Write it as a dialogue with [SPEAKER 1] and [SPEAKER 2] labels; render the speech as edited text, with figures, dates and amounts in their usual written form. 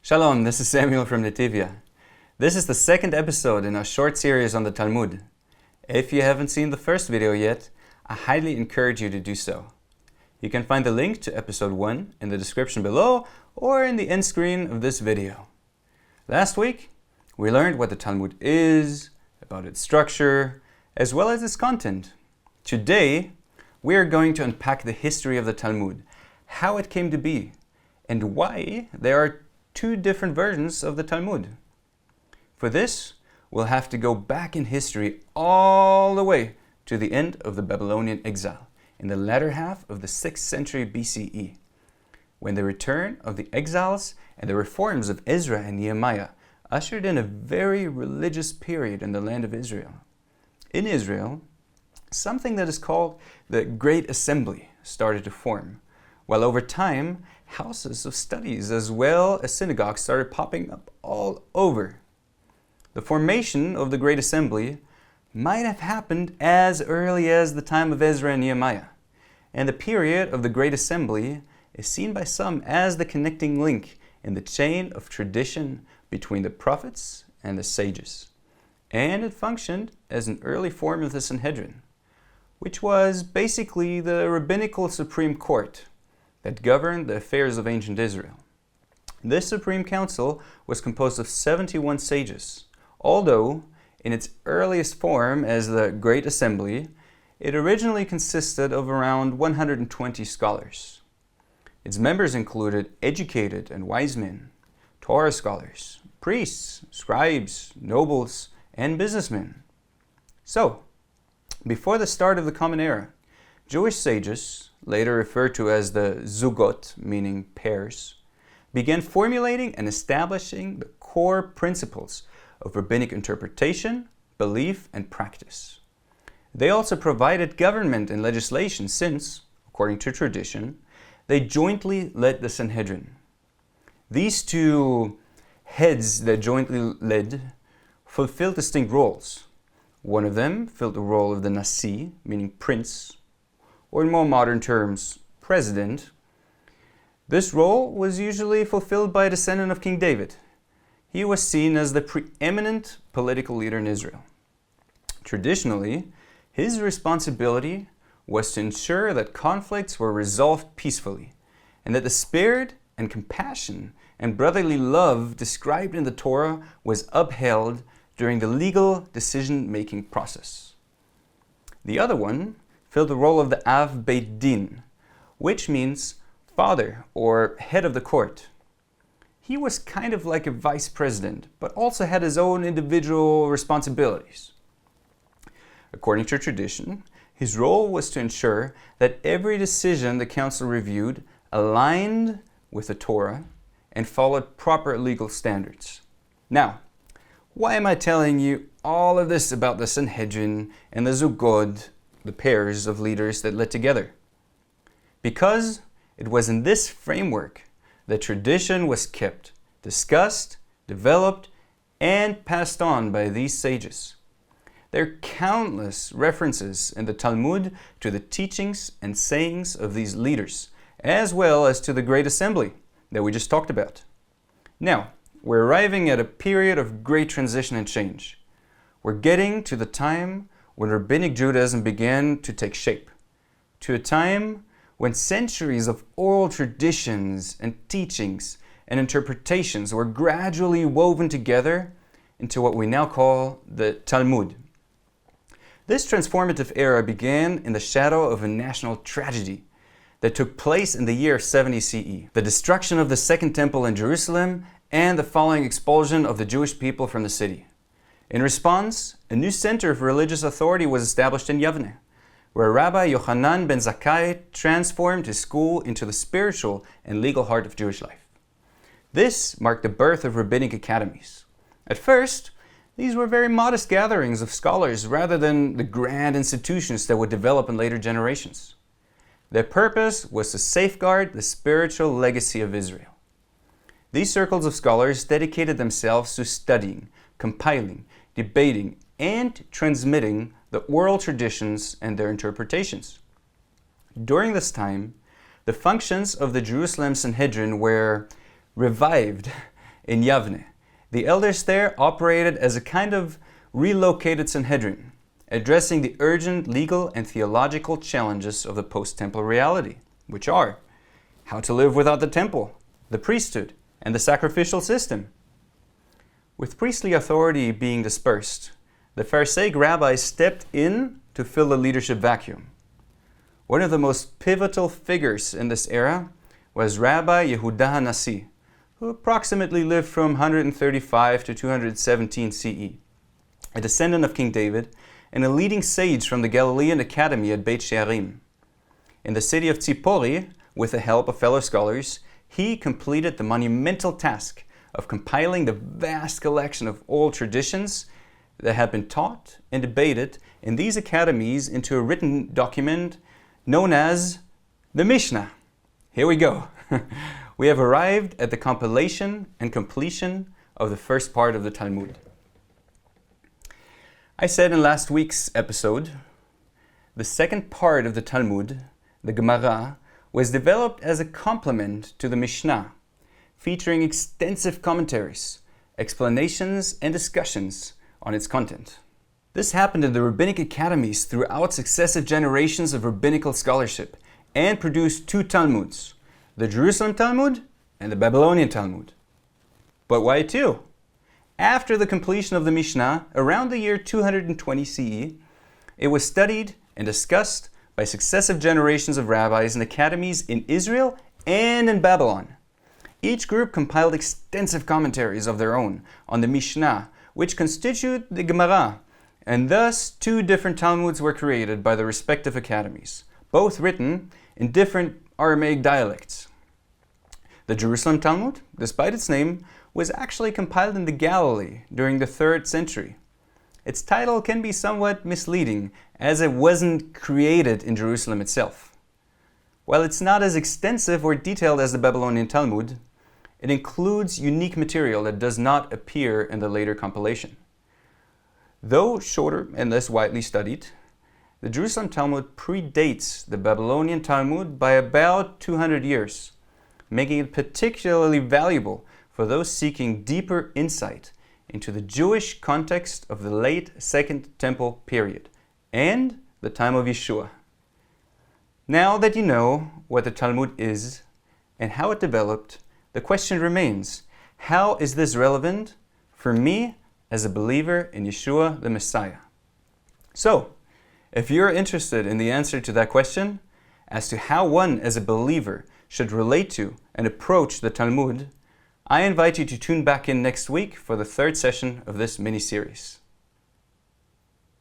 [SPEAKER 1] Shalom, this is Samuel from Netivyah. This is the second episode in our short series on the Talmud. If you haven't seen the first video yet, I highly encourage you to do so. You can find the link to episode 1 in the description below or in the end screen of this video. Last week, we learned what the Talmud is, about its structure, as well as its content. Today, we are going to unpack the history of the Talmud, how it came to be, and why there are two different versions of the Talmud. For this, we'll have to go back in history all the way to the end of the Babylonian exile, in the latter half of the 6th century BCE, when the return of the exiles and the reforms of Ezra and Nehemiah ushered in a very religious period in the land of Israel. In Israel, something that is called the Great Assembly started to form, while over time, houses of studies as well as synagogues started popping up all over. The formation of the Great Assembly might have happened as early as the time of Ezra and Nehemiah, and the period of the Great Assembly is seen by some as the connecting link in the chain of tradition between the prophets and the sages, and it functioned as an early form of the Sanhedrin, which was basically the rabbinical Supreme Court that governed the affairs of ancient Israel. This Supreme Council was composed of 71 sages, although in its earliest form as the Great Assembly, it originally consisted of around 120 scholars. Its members included educated and wise men, Torah scholars, priests, scribes, nobles, and businessmen. So, before the start of the Common Era, Jewish sages, later referred to as the zugot, meaning pairs, began formulating and establishing the core principles of rabbinic interpretation, belief, and practice. They also provided government and legislation since, according to tradition, they jointly led the Sanhedrin. These two heads that jointly led fulfilled distinct roles. One of them filled the role of the Nasi, meaning prince, or in more modern terms, president. This role was usually fulfilled by a descendant of King David. He was seen as the preeminent political leader in Israel. Traditionally, his responsibility was to ensure that conflicts were resolved peacefully, and that the spirit and compassion and brotherly love described in the Torah was upheld during the legal decision-making process. The other one filled the role of the Av Beit Din, which means father or head of the court. He was kind of like a vice president, but also had his own individual responsibilities. According to tradition, his role was to ensure that every decision the council reviewed aligned with the Torah and followed proper legal standards. Now, why am I telling you all of this about the Sanhedrin and the Zugod, the pairs of leaders that led together? Because it was in this framework that tradition was kept, discussed, developed, and passed on by these sages. There are countless references in the Talmud to the teachings and sayings of these leaders, as well as to the Great Assembly that we just talked about. Now, we're arriving at a period of great transition and change. We're getting to the time when Rabbinic Judaism began to take shape, to a time when centuries of oral traditions and teachings and interpretations were gradually woven together into what we now call the Talmud. This transformative era began in the shadow of a national tragedy that took place in the year 70 CE, the destruction of the Second Temple in Jerusalem and the following expulsion of the Jewish people from the city. In response, a new center of religious authority was established in Yavne, where Rabbi Yochanan ben Zakkai transformed his school into the spiritual and legal heart of Jewish life. This marked the birth of rabbinic academies. At first, these were very modest gatherings of scholars rather than the grand institutions that would develop in later generations. Their purpose was to safeguard the spiritual legacy of Israel. These circles of scholars dedicated themselves to studying, compiling, debating, and transmitting the oral traditions and their interpretations. During this time, the functions of the Jerusalem Sanhedrin were revived in Yavne. The elders there operated as a kind of relocated Sanhedrin, addressing the urgent legal and theological challenges of the post-temple reality, which are how to live without the temple, the priesthood, and the sacrificial system. With priestly authority being dispersed, the Pharisaic rabbis stepped in to fill the leadership vacuum. One of the most pivotal figures in this era was Rabbi Yehuda HaNasi, who approximately lived from 135 to 217 CE, a descendant of King David and a leading sage from the Galilean Academy at Beit Shearim. In the city of Tzipori, with the help of fellow scholars, he completed the monumental task of compiling the vast collection of old traditions that had been taught and debated in these academies into a written document known as the Mishnah. Here we go. We have arrived at the compilation and completion of the first part of the Talmud. I said in last week's episode, the second part of the Talmud, the Gemara, was developed as a complement to the Mishnah, featuring extensive commentaries, explanations, and discussions on its content. This happened in the Rabbinic academies throughout successive generations of rabbinical scholarship and produced two Talmuds, the Jerusalem Talmud and the Babylonian Talmud. But why two? After the completion of the Mishnah, around the year 220 CE, it was studied and discussed by successive generations of rabbis and academies in Israel and in Babylon. Each group compiled extensive commentaries of their own on the Mishnah, which constitute the Gemara, and thus two different Talmuds were created by the respective academies, both written in different Aramaic dialects. The Jerusalem Talmud, despite its name, was actually compiled in the Galilee during the 3rd century. Its title can be somewhat misleading, as it wasn't created in Jerusalem itself. While it's not as extensive or detailed as the Babylonian Talmud, it includes unique material that does not appear in the later compilation. Though shorter and less widely studied, the Jerusalem Talmud predates the Babylonian Talmud by about 200 years, making it particularly valuable for those seeking deeper insight into the Jewish context of the late Second Temple period and the time of Yeshua. Now that you know what the Talmud is and how it developed, the question remains, how is this relevant for me as a believer in Yeshua the Messiah? So, if you're interested in the answer to that question, as to how one as a believer should relate to and approach the Talmud, I invite you to tune back in next week for the 3rd session of this mini-series.